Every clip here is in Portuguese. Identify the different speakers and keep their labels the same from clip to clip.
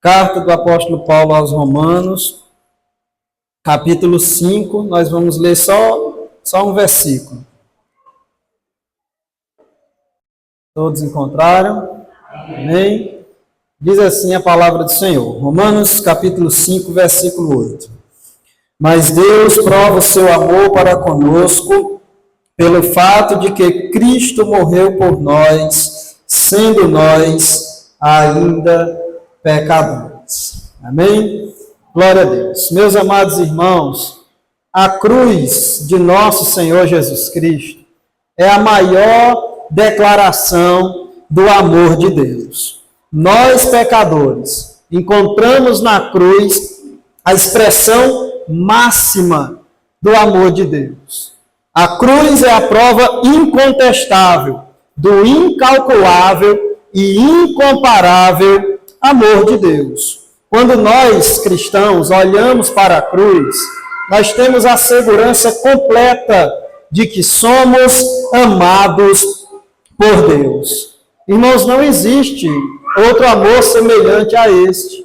Speaker 1: Carta do apóstolo Paulo aos Romanos, capítulo 5, nós vamos ler só um versículo. Todos encontraram? Amém? Diz assim a palavra do Senhor. Romanos, capítulo 5, versículo 8. Mas Deus prova o seu amor para conosco pelo fato de que Cristo morreu por nós, sendo nós ainda pecadores. Amém? Glória a Deus. Meus amados irmãos, a cruz de nosso Senhor Jesus Cristo é a maior declaração do amor de Deus. Nós, pecadores, encontramos na cruz a expressão máxima do amor de Deus. A cruz é a prova incontestável do incalculável e incomparável amor de Deus. Quando nós, cristãos, olhamos para a cruz, nós temos a segurança completa de que somos amados por Deus. Irmãos, não existe outro amor semelhante a este.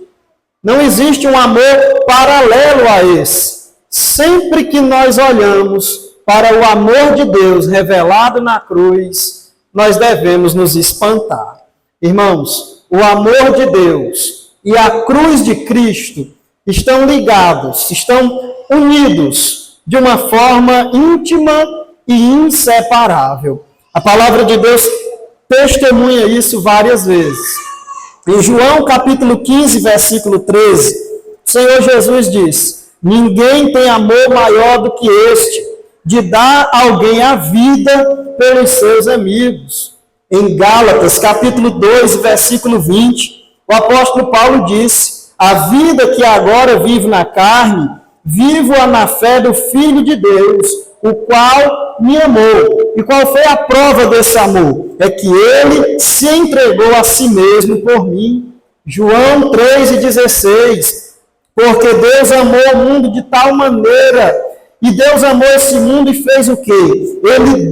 Speaker 1: Não existe um amor paralelo a esse. Sempre que nós olhamos para o amor de Deus revelado na cruz, nós devemos nos espantar. Irmãos, o amor de Deus e a cruz de Cristo estão ligados, estão unidos de uma forma íntima e inseparável. A palavra de Deus testemunha isso várias vezes. Em João capítulo 15, versículo 13, o Senhor Jesus diz: ninguém tem amor maior do que este, de dar a alguém a vida pelos seus amigos. Em Gálatas capítulo 2, versículo 20, o apóstolo Paulo disse: a vida que agora vivo na carne, vivo-a na fé do Filho de Deus, o qual me amou. E qual foi a prova desse amor? É que ele se entregou a si mesmo por mim. João 3,16. Porque Deus amou o mundo de tal maneira, e Deus amou esse mundo e fez o quê? Ele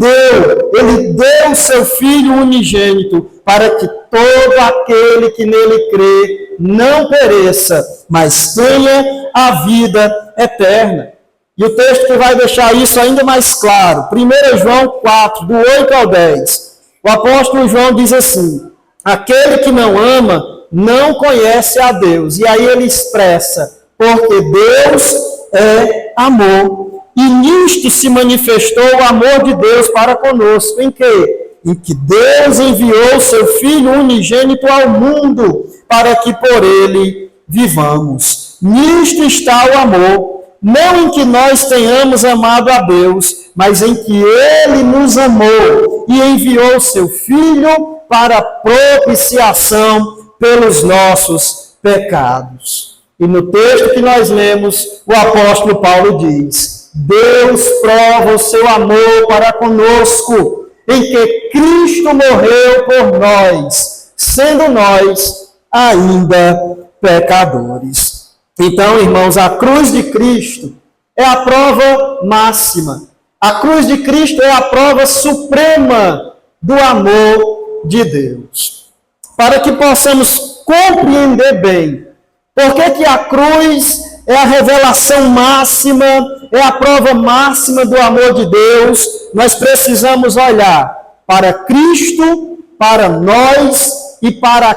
Speaker 1: deu o seu Filho unigênito, para que todo aquele que nele crê não pereça, mas tenha a vida eterna. E o texto que vai deixar isso ainda mais claro, 1 João 4, do 8 ao 10. O apóstolo João diz assim: aquele que não ama não conhece a Deus. E aí ele expressa: porque Deus é amor. E nisto se manifestou o amor de Deus para conosco. Em quê? Em que Deus enviou seu Filho unigênito ao mundo, para que por ele vivamos. Nisto está o amor. Não em que nós tenhamos amado a Deus, mas em que Ele nos amou e enviou seu Filho para propiciação pelos nossos pecados. E no texto que nós lemos, o apóstolo Paulo diz: Deus prova o seu amor para conosco, em que Cristo morreu por nós, sendo nós ainda pecadores. Então, irmãos, a cruz de Cristo é a prova máxima. A cruz de Cristo é a prova suprema do amor de Deus. Para que possamos compreender bem por que a cruz é a revelação máxima, é a prova máxima do amor de Deus, nós precisamos olhar para Cristo, para nós e para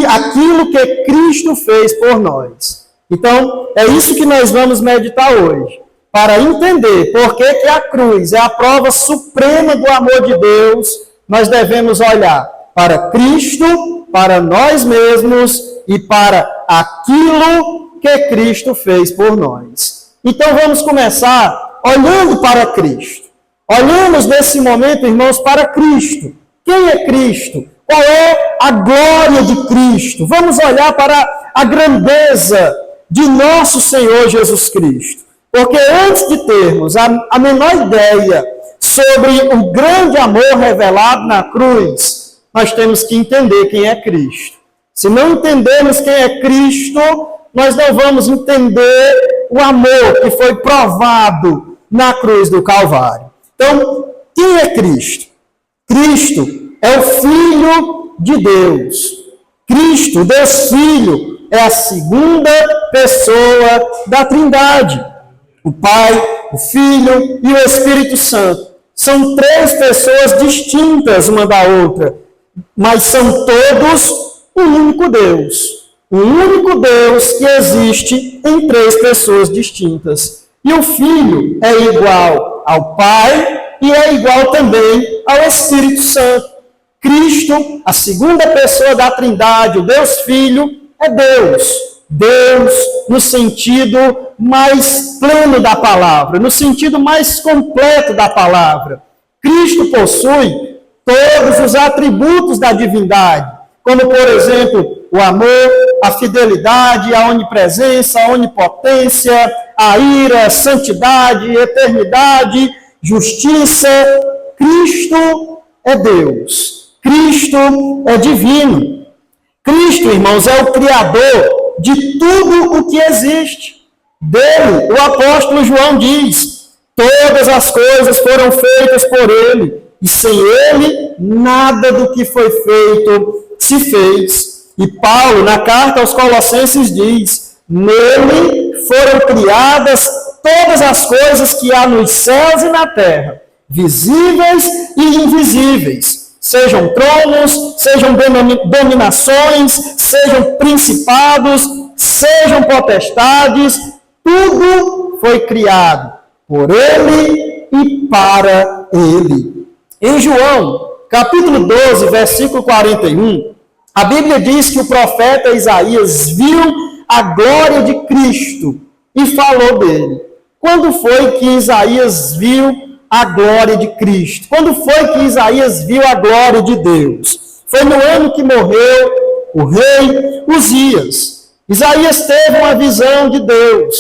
Speaker 1: aquilo que Cristo fez por nós. Então, é isso que nós vamos meditar hoje, para entender por que a cruz é a prova suprema do amor de Deus. Nós devemos olhar para Cristo, para nós mesmos e para aquilo que Cristo fez por nós. Então, vamos começar olhando para Cristo. Olhamos nesse momento, irmãos, para Cristo. Quem é Cristo? Qual é a glória de Cristo? Vamos olhar para a grandeza de nosso Senhor Jesus Cristo. Porque antes de termos a menor ideia sobre o grande amor revelado na cruz, nós temos que entender quem é Cristo. Se não entendermos quem é Cristo, nós não vamos entender o amor que foi provado na cruz do Calvário. Então, quem é Cristo? Cristo é o Filho de Deus. Cristo, Deus Filho, é a segunda pessoa da Trindade. O Pai, o Filho e o Espírito Santo. São três pessoas distintas uma da outra, mas são todos um único Deus. Um único Deus que existe em três pessoas distintas. E o Filho é igual ao Pai e é igual também ao Espírito Santo. Cristo, a segunda pessoa da Trindade, o Deus Filho, é Deus. Deus no sentido mais pleno da palavra, no sentido mais completo da palavra. Cristo possui todos os atributos da divindade, como, por exemplo, o amor, a fidelidade, a onipresença, a onipotência, a ira, a santidade, a eternidade, justiça. Cristo é Deus. Cristo é divino. Cristo, irmãos, é o Criador de tudo o que existe. Dele, o apóstolo João diz: todas as coisas foram feitas por ele, e sem ele, nada do que foi feito se fez. E Paulo, na carta aos Colossenses, diz: nele foram criadas todas as coisas que há nos céus e na terra, visíveis e invisíveis. Sejam tronos, sejam dominações, sejam principados, sejam potestades, tudo foi criado por ele e para ele. Em João, capítulo 12, versículo 41, a Bíblia diz que o profeta Isaías viu a glória de Cristo e falou dele. Quando foi que Isaías viu a glória de Cristo? Quando foi que Isaías viu a glória de Deus? Foi no ano que morreu o rei Uzias. Isaías teve uma visão de Deus.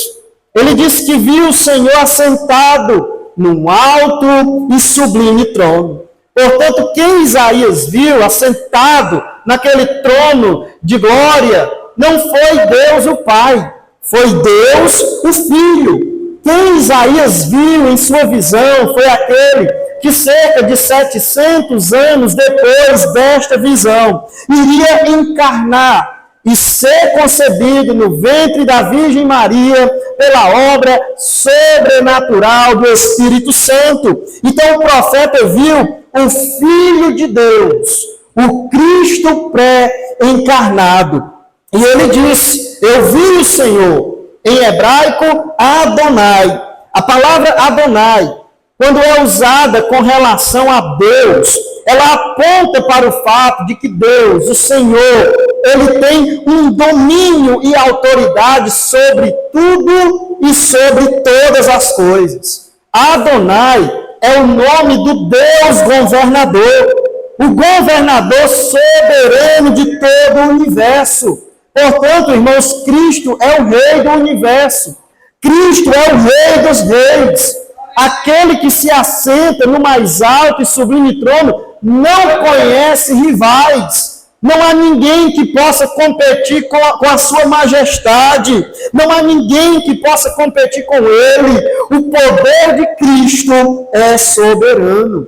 Speaker 1: Ele disse que viu o Senhor assentado num alto e sublime trono. Portanto, quem Isaías viu assentado naquele trono de glória não foi Deus o Pai, foi Deus o Filho. Quem Isaías viu em sua visão foi aquele que cerca de 700 anos depois desta visão iria encarnar e ser concebido no ventre da Virgem Maria pela obra sobrenatural do Espírito Santo. Então o profeta viu o Filho de Deus, o Cristo pré-encarnado. E ele disse: eu vi o Senhor. Em hebraico, Adonai. A palavra Adonai, quando é usada com relação a Deus, ela aponta para o fato de que Deus, o Senhor, ele tem um domínio e autoridade sobre tudo e sobre todas as coisas. Adonai é o nome do Deus governador, o governador soberano de todo o universo. Portanto, irmãos, Cristo é o Rei do universo. Cristo é o Rei dos reis. Aquele que se assenta no mais alto e sublime trono não conhece rivais. Não há ninguém que possa competir com a sua majestade. Não há ninguém que possa competir com ele. O poder de Cristo é soberano.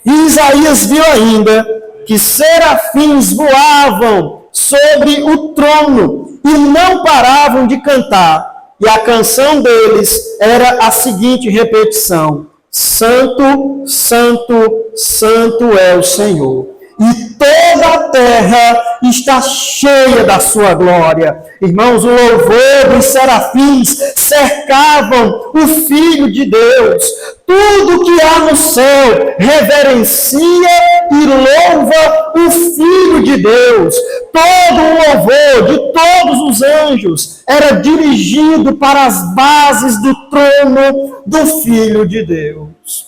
Speaker 1: E Isaías viu ainda que serafins voavam sobre o trono e não paravam de cantar. E a canção deles era a seguinte repetição: Santo, Santo, Santo é o Senhor. E toda a terra está cheia da sua glória. Irmãos, o louvor dos serafins cercavam o Filho de Deus. Tudo que há no céu reverencia e louva o Filho de Deus. Todo o louvor de todos os anjos era dirigido para as bases do trono do Filho de Deus.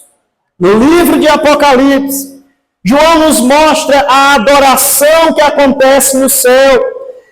Speaker 1: No livro de Apocalipse, João nos mostra a adoração que acontece no céu.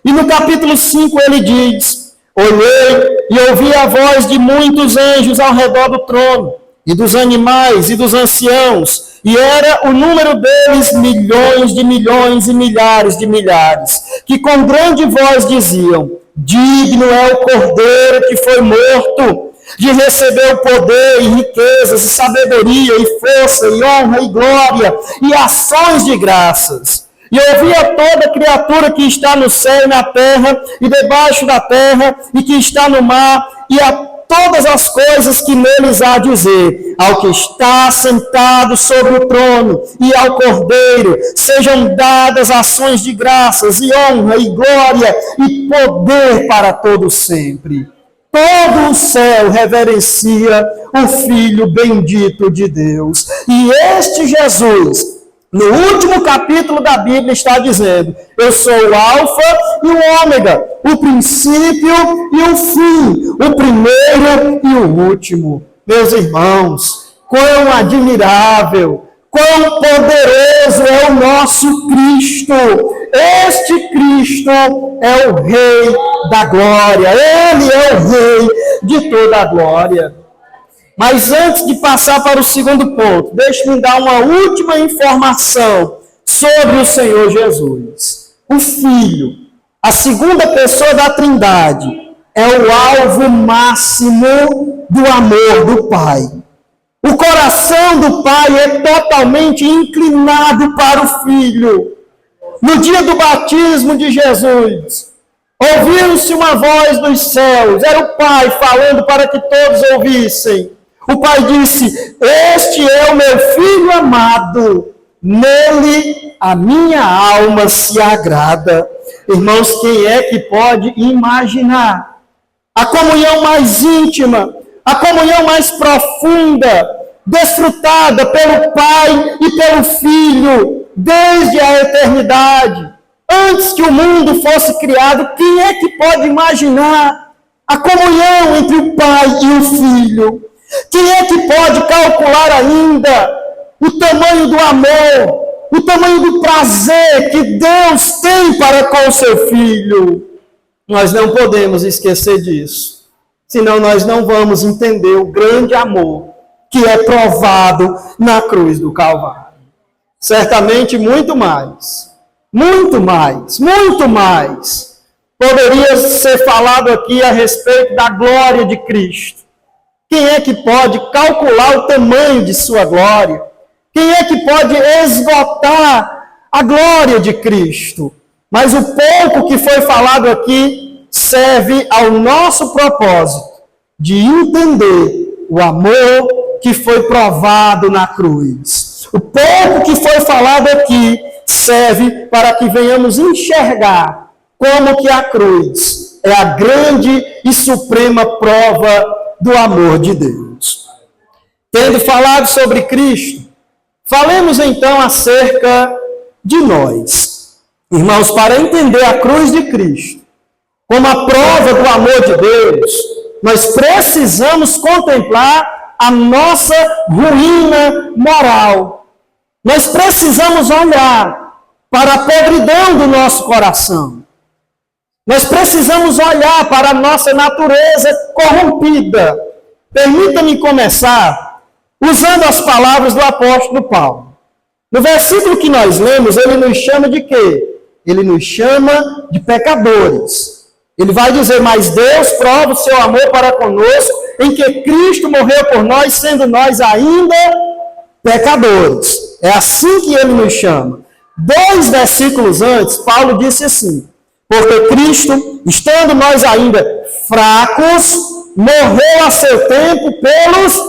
Speaker 1: E no capítulo 5 ele diz: olhei e ouvi a voz de muitos anjos ao redor do trono, e dos animais e dos anciãos, e era o número deles milhões e milhares de milhares, que com grande voz diziam: digno é o Cordeiro que foi morto, de receber o poder e riquezas, e sabedoria, e força, e honra, e glória, e ações de graças. E eu vi a toda criatura que está no céu e na terra, e debaixo da terra, e que está no mar, e a todas as coisas que neles há a dizer, ao que está sentado sobre o trono, e ao Cordeiro, sejam dadas ações de graças, e honra, e glória, e poder para todo sempre. Todo o céu reverencia o Filho bendito de Deus. E este Jesus, no último capítulo da Bíblia, está dizendo: eu sou o Alfa e o Ômega, o princípio e o fim, o primeiro e o último. Meus irmãos, quão admirável, quão poderoso é o nosso Cristo. Este Cristo é o Rei da glória, Ele é o Rei de toda a glória. Mas antes de passar para o segundo ponto, deixe-me dar uma última informação sobre o Senhor Jesus. O Filho, a segunda pessoa da Trindade, é o alvo máximo do amor do Pai. O coração do Pai é totalmente inclinado para o Filho. No dia do batismo de Jesus, ouviu-se uma voz dos céus, era o Pai falando para que todos ouvissem. O Pai disse: este é o meu Filho amado, nele a minha alma se agrada. Irmãos, quem é que pode imaginar a comunhão mais íntima, a comunhão mais profunda, desfrutada pelo Pai e pelo Filho, desde a eternidade, antes que o mundo fosse criado? Quem é que pode imaginar a comunhão entre o Pai e o Filho? Quem é que pode calcular ainda o tamanho do amor, o tamanho do prazer que Deus tem para com o seu Filho? Nós não podemos esquecer disso, senão nós não vamos entender o grande amor que é provado na cruz do Calvário. Certamente muito mais, muito mais, muito mais poderia ser falado aqui a respeito da glória de Cristo. Quem é que pode calcular o tamanho de sua glória? Quem é que pode esgotar a glória de Cristo? Mas o pouco que foi falado aqui serve ao nosso propósito de entender o amor que foi provado na cruz. O pouco que foi falado aqui serve para que venhamos enxergar como que a cruz é a grande e suprema prova do amor de Deus. Tendo falado sobre Cristo, falemos então acerca de nós. Irmãos, para entender a cruz de Cristo como a prova do amor de Deus, nós precisamos contemplar a nossa ruína moral. Nós precisamos olhar para a podridão do nosso coração. Nós precisamos olhar para a nossa natureza corrompida. Permita-me começar usando as palavras do apóstolo Paulo. No versículo que nós lemos, ele nos chama de quê? Ele nos chama de pecadores. Ele vai dizer: mas Deus prova o seu amor para conosco, em que Cristo morreu por nós, sendo nós ainda pecadores. É assim que ele nos chama. 2 versículos antes, Paulo disse assim: porque Cristo, estando nós ainda fracos, morreu a seu tempo pelos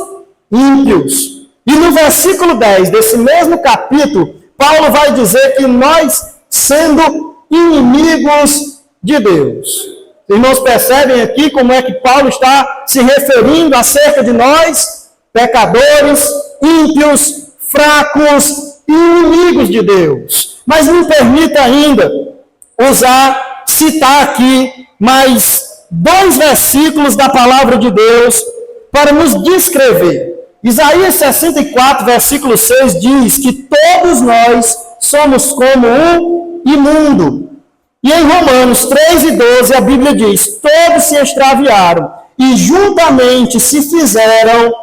Speaker 1: ímpios. E no versículo 10 desse mesmo capítulo, Paulo vai dizer que nós, sendo inimigos de Deus. Irmãos, percebem aqui como é que Paulo está se referindo acerca de nós, pecadores, ímpios, fracos e inimigos de Deus. Mas me permita ainda citar aqui mais 2 versículos da palavra de Deus para nos descrever. Isaías 64, versículo 6 diz que todos nós somos como um imundo. E em Romanos 3:12 a Bíblia diz: todos se extraviaram e juntamente se fizeram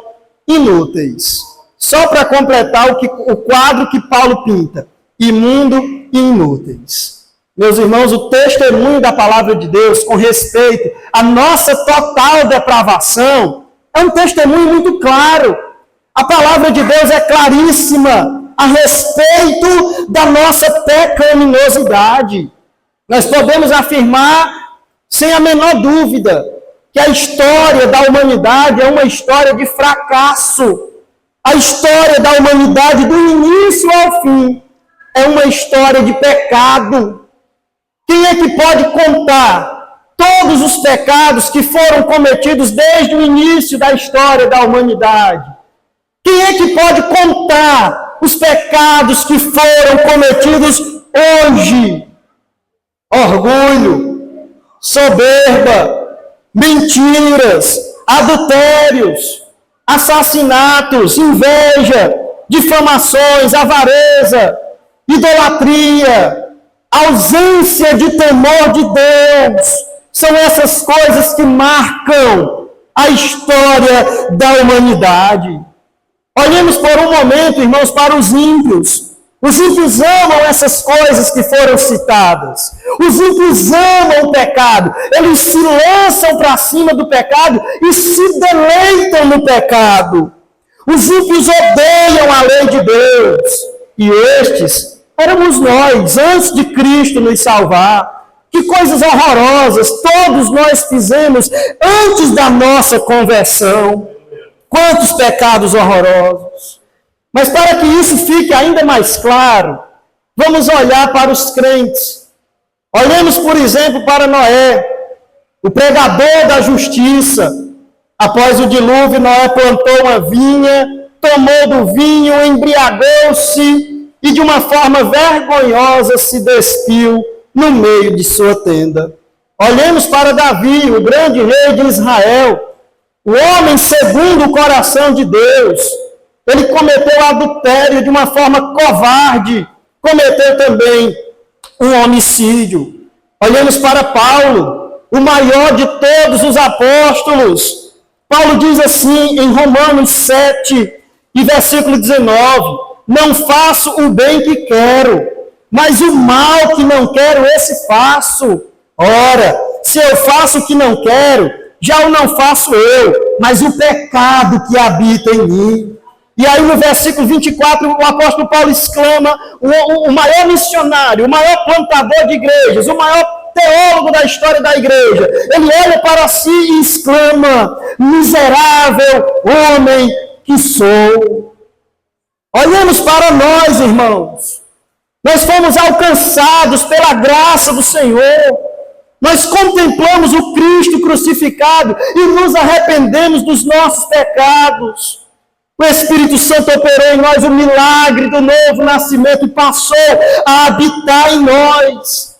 Speaker 1: inúteis. Só para completar o quadro que Paulo pinta: imundo e inúteis. Meus irmãos, o testemunho da palavra de Deus com respeito à nossa total depravação é um testemunho muito claro. A palavra de Deus é claríssima. a respeito da nossa pecaminosidade. Nós podemos afirmar, sem a menor dúvida, que a história da humanidade é uma história de fracasso. A história da humanidade, do início ao fim, é uma história de pecado. Quem é que pode contar todos os pecados que foram cometidos desde o início da história da humanidade? Quem é que pode contar os pecados que foram cometidos hoje? Orgulho, soberba, mentiras, adultérios, assassinatos, inveja, difamações, avareza, idolatria, ausência de temor de Deus. São essas coisas que marcam a história da humanidade. Olhemos por um momento, irmãos, para os ímpios. Os ímpios amam essas coisas que foram citadas. Os ímpios amam o pecado. Eles se lançam para cima do pecado e se deleitam no pecado. Os ímpios odeiam a lei de Deus. E estes éramos nós, antes de Cristo nos salvar. Que coisas horrorosas todos nós fizemos antes da nossa conversão. Quantos pecados horrorosos. Mas para que isso fique ainda mais claro, vamos olhar para os crentes. Olhemos, por exemplo, para Noé, o pregador da justiça. Após o dilúvio, Noé plantou uma vinha, tomou do vinho, embriagou-se e de uma forma vergonhosa se despiu no meio de sua tenda. Olhemos para Davi, o grande rei de Israel, o homem segundo o coração de Deus. Ele cometeu adultério de uma forma covarde, cometeu também um homicídio. Olhamos para Paulo, o maior de todos os apóstolos. Paulo diz assim em Romanos 7, e versículo 19, não faço o bem que quero, mas o mal que não quero, esse faço. Ora, se eu faço o que não quero, já o não faço eu, mas o pecado que habita em mim. E aí no versículo 24, o apóstolo Paulo exclama, o maior missionário, o maior plantador de igrejas, o maior teólogo da história da igreja, ele olha para si e exclama, miserável homem que sou. Olhamos para nós, irmãos. Nós fomos alcançados pela graça do Senhor. Nós contemplamos o Cristo crucificado e nos arrependemos dos nossos pecados. O Espírito Santo operou em nós o milagre do novo nascimento e passou a habitar em nós.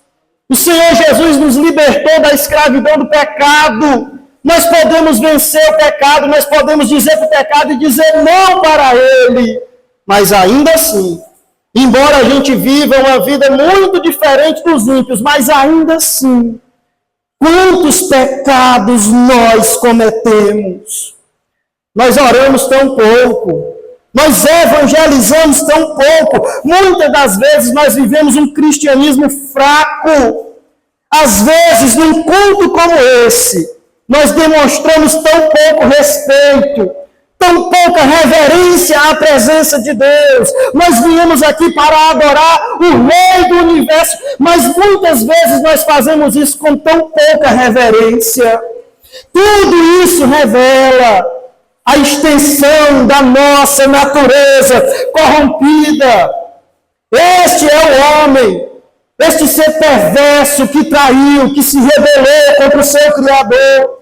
Speaker 1: O Senhor Jesus nos libertou da escravidão do pecado. Nós podemos vencer o pecado, nós podemos dizer para o pecado e dizer não para ele. Mas ainda assim, embora a gente viva uma vida muito diferente dos ímpios, mas ainda assim, quantos pecados nós cometemos? Nós oramos tão pouco, nós evangelizamos tão pouco, muitas das vezes nós vivemos um cristianismo fraco. Às vezes, num culto como esse, nós demonstramos tão pouco respeito, tão pouca reverência à presença de Deus. Nós viemos aqui para adorar o Rei do Universo, mas muitas vezes nós fazemos isso com tão pouca reverência. Tudo isso revela a extensão da nossa natureza corrompida. Este é o homem, este ser perverso que traiu, que se rebelou contra o seu Criador.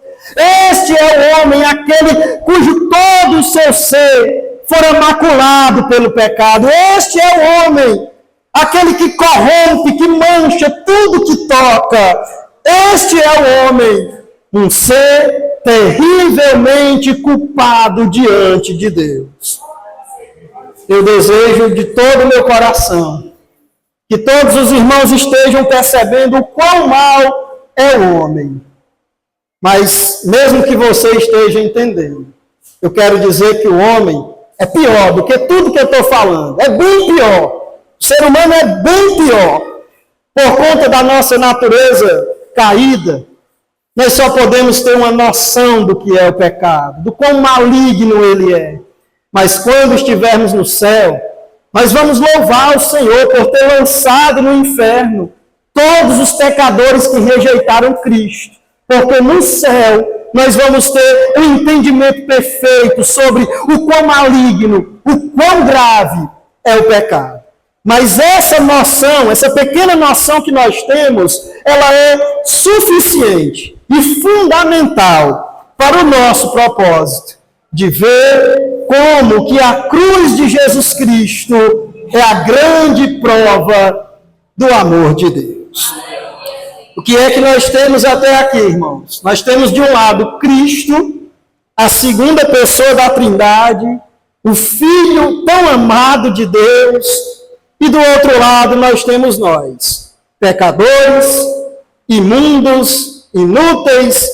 Speaker 1: Este é o homem, aquele cujo todo o seu ser fora maculado pelo pecado. Este é o homem, aquele que corrompe, que mancha tudo que toca. Este é o homem, um ser terrivelmente culpado diante de Deus. Eu desejo de todo o meu coração que todos os irmãos estejam percebendo o quão mal é o homem. Mas, mesmo que você esteja entendendo, eu quero dizer que o homem é pior do que tudo que eu estou falando. É bem pior. O ser humano é bem pior. Por conta da nossa natureza caída, nós só podemos ter uma noção do que é o pecado, do quão maligno ele é. Mas quando estivermos no céu, Mas vamos louvar o Senhor por ter lançado no inferno todos os pecadores que rejeitaram Cristo. Porque no céu nós vamos ter um entendimento perfeito sobre o quão maligno, o quão grave é o pecado. Mas essa noção, essa pequena noção que nós temos, ela é suficiente e fundamental para o nosso propósito de ver como que a cruz de Jesus Cristo é a grande prova do amor de Deus. O que é que nós temos até aqui, irmãos? Nós temos de um lado Cristo, a segunda pessoa da Trindade, o Filho tão amado de Deus, e do outro lado nós temos nós, pecadores, imundos, inúteis,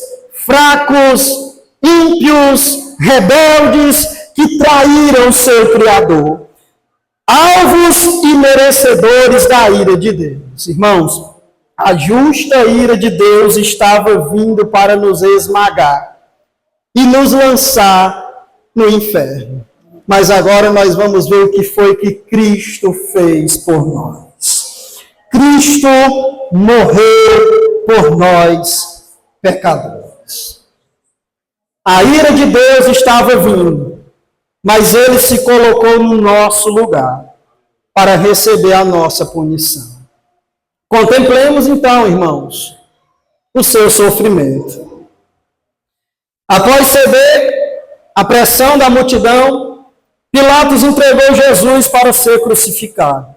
Speaker 1: fracos, ímpios, rebeldes, que traíram seu Criador, alvos e merecedores da ira de Deus. Irmãos, a justa ira de Deus estava vindo para nos esmagar e nos lançar no inferno. Mas agora nós vamos ver o que foi que Cristo fez por nós. Cristo morreu por nós, pecadores. A ira de Deus estava vindo, mas ele se colocou no nosso lugar para receber a nossa punição. Contemplemos então, irmãos, o seu sofrimento. Após ceder a pressão da multidão, Pilatos entregou Jesus para ser crucificado.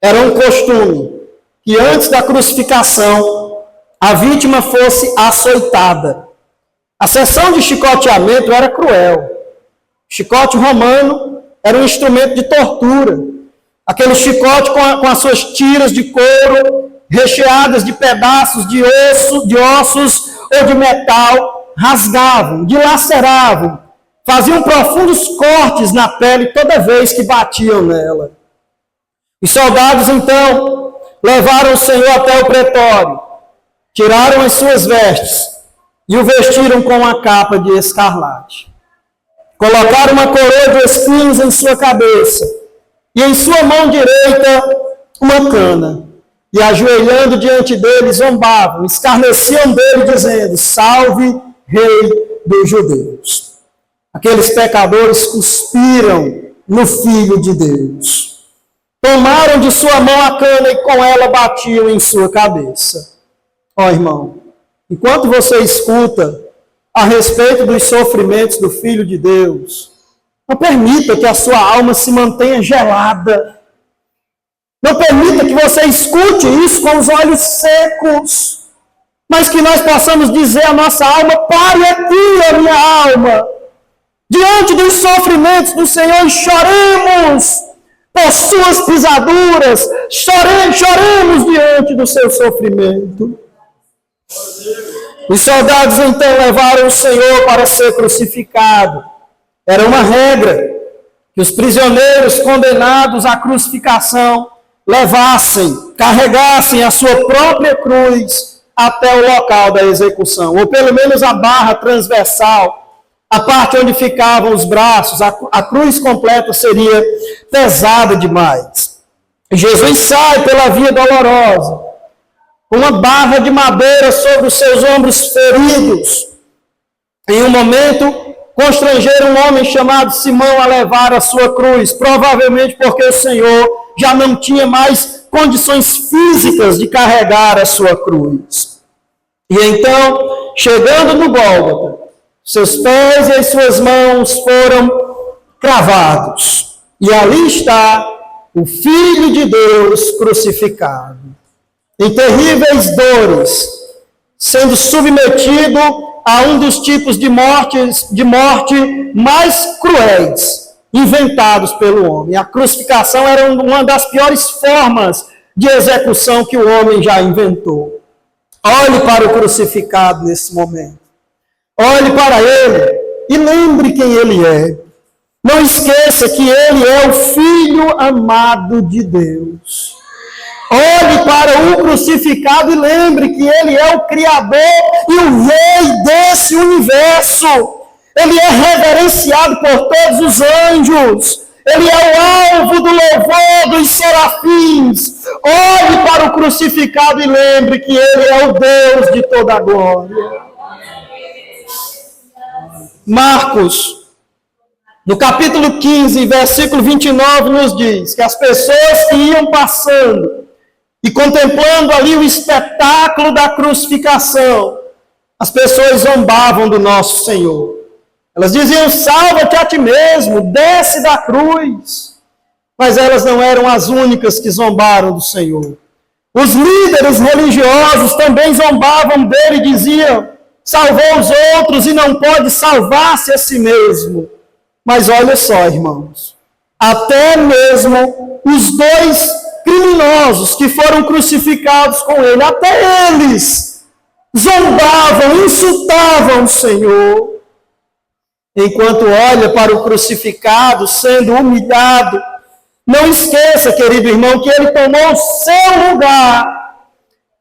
Speaker 1: Era um costume que antes da crucificação a vítima fosse açoitada. A sessão de chicoteamento era cruel. O chicote romano era um instrumento de tortura. Aquele chicote com as suas tiras de couro, recheadas de pedaços de ossos ou de metal, rasgavam, dilaceravam, faziam profundos cortes na pele toda vez que batiam nela. Os soldados, então, levaram o Senhor até o pretório, tiraram as suas vestes e o vestiram com uma capa de escarlate. Colocaram uma coroa de espinhos em sua cabeça e em sua mão direita uma cana. E ajoelhando diante dele, zombavam, escarneciam dele, dizendo: Salve, Rei dos Judeus. Aqueles pecadores cuspiram no Filho de Deus. Tomaram de sua mão a cana e com ela batiam em sua cabeça. Ó irmão, enquanto você escuta a respeito dos sofrimentos do Filho de Deus, não permita que a sua alma se mantenha gelada. Não permita que você escute isso com os olhos secos, mas que nós possamos dizer à nossa alma: pare aqui, a minha alma, diante dos sofrimentos do Senhor, e choremos por suas pisaduras, choremos diante do seu sofrimento. Os soldados então levaram o Senhor para ser crucificado. Era uma regra que os prisioneiros condenados à crucificação levassem, carregassem a sua própria cruz até o local da execução, ou pelo menos a barra transversal, a parte onde ficavam os braços. A cruz completa seria pesada demais. Jesus sai pela via dolorosa, com uma barra de madeira sobre os seus ombros feridos. Em um momento, constrangeram um homem chamado Simão a levar a sua cruz, provavelmente porque o Senhor já não tinha mais condições físicas de carregar a sua cruz. E então, chegando no Gólgota, seus pés e as suas mãos foram cravados. E ali está o Filho de Deus crucificado, em terríveis dores, sendo submetido a um dos tipos de morte mais cruéis inventados pelo homem. A crucificação era uma das piores formas de execução que o homem já inventou. Olhe para o crucificado nesse momento. Olhe para ele e lembre quem ele é. Não esqueça que ele é o Filho amado de Deus. Olhe para o crucificado e lembre que ele é o Criador e o Rei desse universo. Ele é reverenciado por todos os anjos. Ele é o alvo do louvor dos serafins. Olhe para o crucificado e lembre que Ele é o Deus de toda a glória. Marcos, no capítulo 15, versículo 29, nos diz que as pessoas que iam passando e contemplando ali o espetáculo da crucificação, as pessoas zombavam do nosso Senhor. Elas diziam: salva-te a ti mesmo, desce da cruz. Mas elas não eram as únicas que zombaram do Senhor. Os líderes religiosos também zombavam dele e diziam: salvou os outros e não pode salvar-se a si mesmo. Mas olha só, irmãos, até mesmo os dois criminosos que foram crucificados com ele, até eles zombavam, insultavam o Senhor. Enquanto olha para o crucificado sendo humilhado, não esqueça, querido irmão, que ele tomou o seu lugar.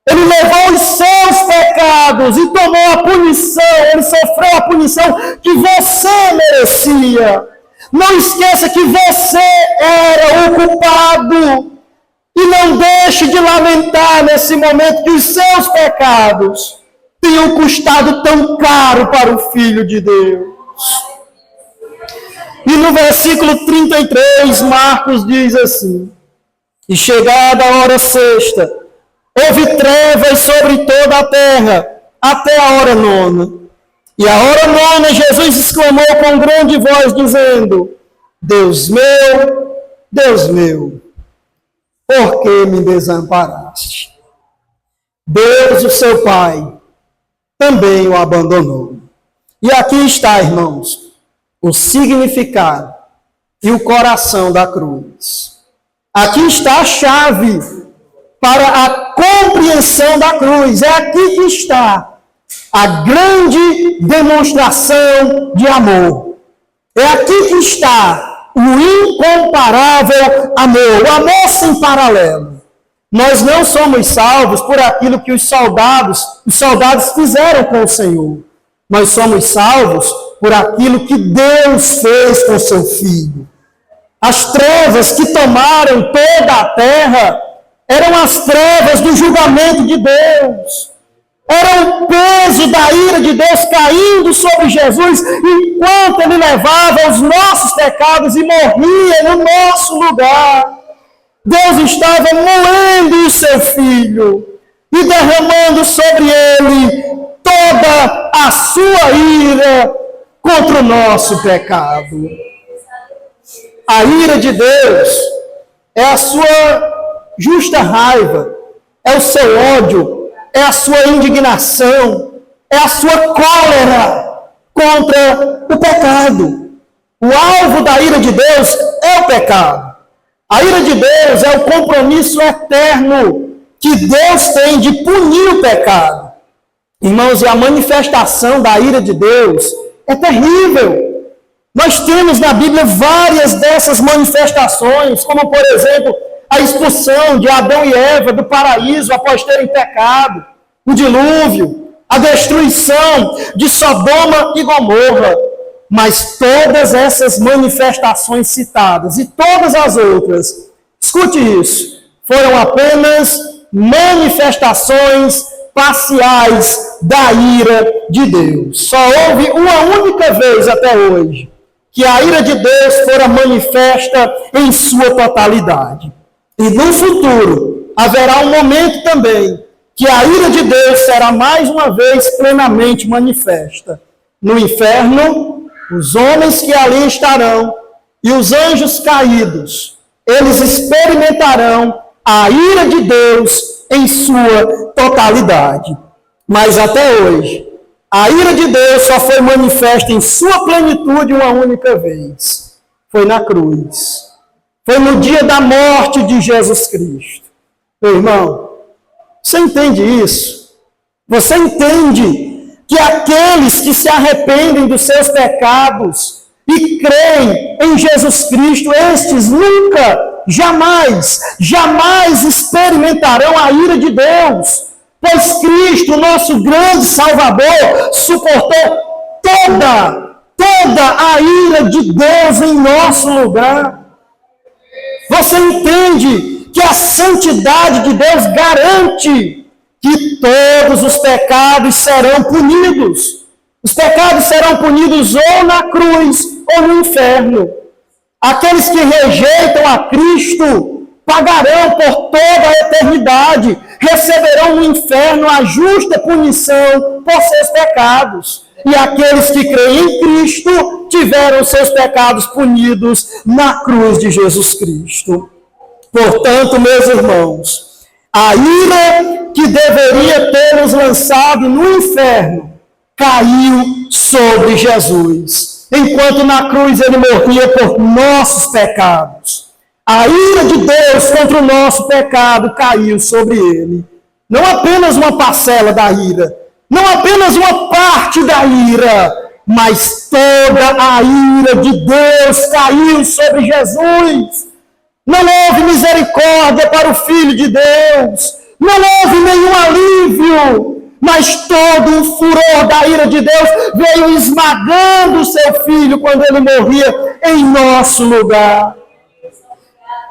Speaker 1: Ele levou os seus pecados e tomou a punição, ele sofreu a punição que você merecia. Não esqueça que você era o culpado. E não deixe de lamentar nesse momento que os seus pecados tenham custado tão caro para o Filho de Deus. E no versículo 33, Marcos diz assim: e chegada a hora sexta, houve trevas sobre toda a terra, até a hora nona. E a hora nona, Jesus exclamou com grande voz, dizendo: Deus meu, por que me desamparaste? Deus, o seu Pai, também o abandonou. E aqui está, irmãos, o significado e o coração da cruz. Aqui está a chave para a compreensão da cruz. É aqui que está a grande demonstração de amor. É aqui que está o incomparável amor, o amor sem paralelo. Nós não somos salvos por aquilo que os soldados fizeram com o Senhor. Nós somos salvos por aquilo que Deus fez com seu Filho. As trevas que tomaram toda a terra eram as trevas do julgamento de Deus. Era o peso da ira de Deus caindo sobre Jesus, enquanto Ele levava os nossos pecados e morria no nosso lugar. Deus estava moendo o seu Filho e derramando sobre Ele toda a sua ira contra o nosso pecado. A ira de Deus é a sua justa raiva, é o seu ódio, é a sua indignação, é a sua cólera contra o pecado. O alvo da ira de Deus é o pecado. A ira de Deus é o compromisso eterno que Deus tem de punir o pecado. Irmãos, e a manifestação da ira de Deus é terrível. Nós temos na Bíblia várias dessas manifestações, como, por exemplo, a expulsão de Adão e Eva do paraíso após terem pecado, o dilúvio, a destruição de Sodoma e Gomorra. Mas todas essas manifestações citadas e todas as outras, escute isso, foram apenas manifestações parciais da ira de Deus. Só houve uma única vez até hoje que a ira de Deus fora manifesta em sua totalidade. E no futuro haverá um momento também que a ira de Deus será mais uma vez plenamente manifesta. No inferno, os homens que ali estarão e os anjos caídos, eles experimentarão a ira de Deus em sua totalidade. Mas até hoje, a ira de Deus só foi manifesta em sua plenitude uma única vez. Foi na cruz. Foi no dia da morte de Jesus Cristo. Meu irmão, você entende isso? Você entende que aqueles que se arrependem dos seus pecados e creem em Jesus Cristo, estes nunca, jamais experimentarão a ira de Deus, pois Cristo, nosso grande Salvador, suportou toda a ira de Deus em nosso lugar. Você entende que a santidade de Deus garante que todos os pecados serão punidos. Os pecados serão punidos ou na cruz ou no inferno. Aqueles que rejeitam a Cristo pagarão por toda a eternidade, receberão no inferno a justa punição por seus pecados. E aqueles que creem em Cristo tiveram seus pecados punidos na cruz de Jesus Cristo. Portanto, meus irmãos, a ira que deveria ter nos lançado no inferno caiu sobre Jesus, enquanto na cruz ele morria por nossos pecados. A ira de Deus contra o nosso pecado caiu sobre ele. Não apenas uma parcela da ira, não apenas uma parte da ira, mas toda a ira de Deus caiu sobre Jesus. Não houve misericórdia para o Filho de Deus, não houve nenhum alívio, mas todo o furor da ira de Deus veio esmagando o seu Filho quando ele morria em nosso lugar.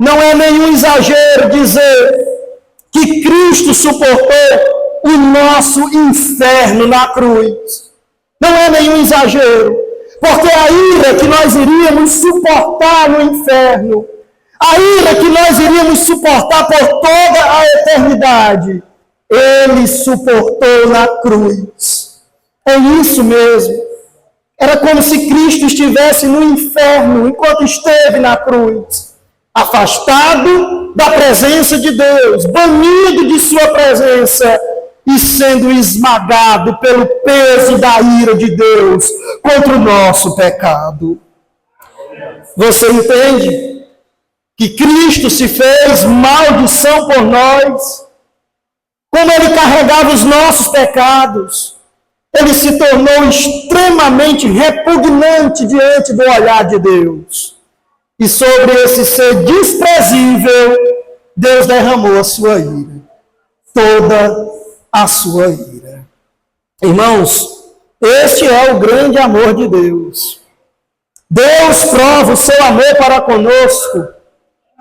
Speaker 1: Não é nenhum exagero dizer que Cristo suportou o nosso inferno na cruz. Não é nenhum exagero, porque a ira que nós iríamos suportar no inferno, a ira que nós iríamos suportar por toda a eternidade, ele suportou na cruz. É isso mesmo. Era como se Cristo estivesse no inferno enquanto esteve na cruz, afastado da presença de Deus, banido de sua presença e sendo esmagado pelo peso da ira de Deus contra o nosso pecado. Você entende que Cristo se fez maldição por nós? Como ele carregava os nossos pecados, ele se tornou extremamente repugnante diante do olhar de Deus. E sobre esse ser desprezível, Deus derramou a sua ira. Toda a sua ira. Irmãos, este é o grande amor de Deus. Deus prova o seu amor para conosco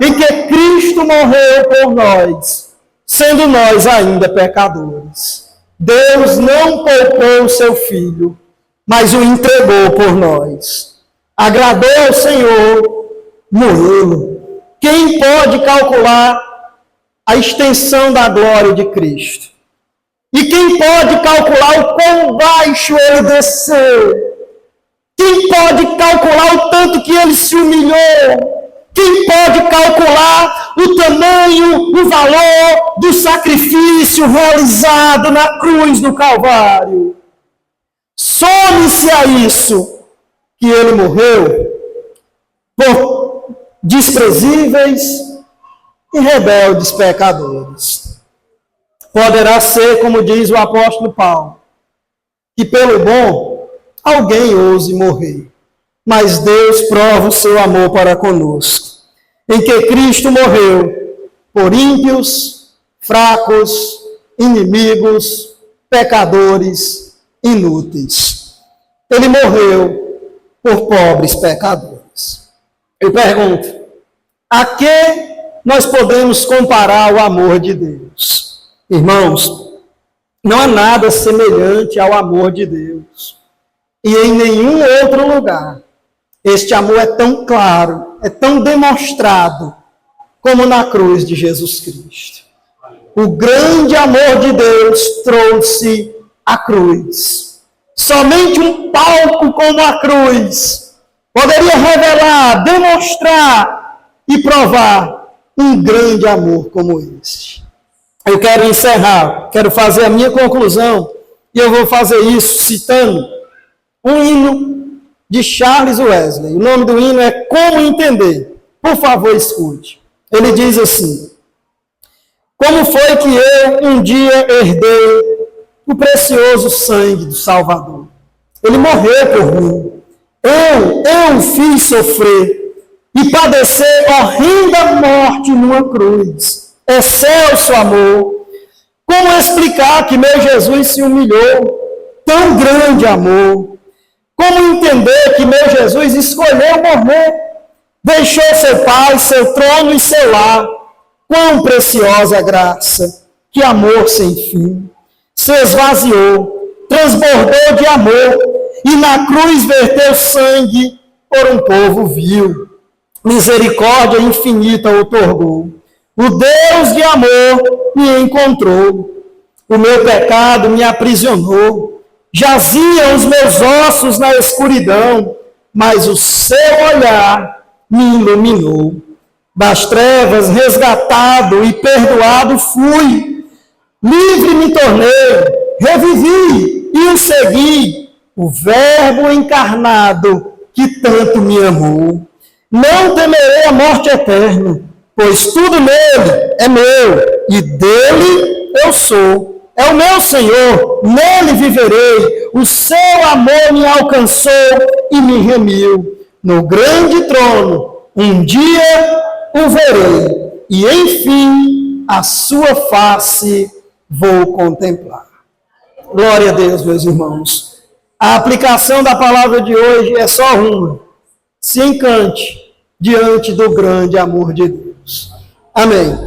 Speaker 1: em que Cristo morreu por nós, sendo nós ainda pecadores. Deus não poupou o seu Filho, mas o entregou por nós. Agradou ao Senhor morrê-lo. Quem pode calcular a extensão da glória de Cristo? E quem pode calcular o quão baixo ele desceu? Quem pode calcular o tanto que ele se humilhou? Quem pode calcular o tamanho, o valor do sacrifício realizado na cruz do Calvário? Some-se a isso que ele morreu por desprezíveis e rebeldes pecadores. Poderá ser, como diz o apóstolo Paulo, que pelo bom alguém ouse morrer. Mas Deus prova o seu amor para conosco, em que Cristo morreu por ímpios, fracos, inimigos, pecadores, inúteis. Ele morreu por pobres pecadores. Eu pergunto, a que nós podemos comparar o amor de Deus? Irmãos, não há nada semelhante ao amor de Deus. E em nenhum outro lugar este amor é tão claro, é tão demonstrado, como na cruz de Jesus Cristo. O grande amor de Deus trouxe a cruz. Somente um palco como a cruz poderia revelar, demonstrar e provar um grande amor como este. Eu quero encerrar, quero fazer a minha conclusão, e eu vou fazer isso citando um hino de Charles Wesley. O nome do hino é Como Entender. Por favor, escute. Ele diz assim: como foi que eu um dia herdei o precioso sangue do Salvador? Ele morreu por mim. Eu o fiz sofrer e padecer horrenda morte numa cruz. Excelso amor. Como explicar que meu Jesus se humilhou? Tão grande amor. Como entender que meu Jesus escolheu morrer? Deixou seu pai, seu trono e seu lar. Quão preciosa graça, que amor sem fim. Se esvaziou, transbordou de amor, e na cruz verteu sangue por um povo vil. Misericórdia infinita outorgou. O Deus de amor me encontrou. O meu pecado me aprisionou. Jaziam os meus ossos na escuridão, mas o seu olhar me iluminou. Das trevas resgatado e perdoado fui. Livre me tornei, revivi e o segui. O Verbo encarnado que tanto me amou. Não temerei a morte eterna, pois tudo nele é meu e dele eu sou. É o meu Senhor, nele viverei. O seu amor me alcançou e me remiu. No grande trono, um dia o verei, e enfim a sua face vou contemplar. Glória a Deus, meus irmãos. A aplicação da palavra de hoje é só uma. Se encante diante do grande amor de Deus. Amém.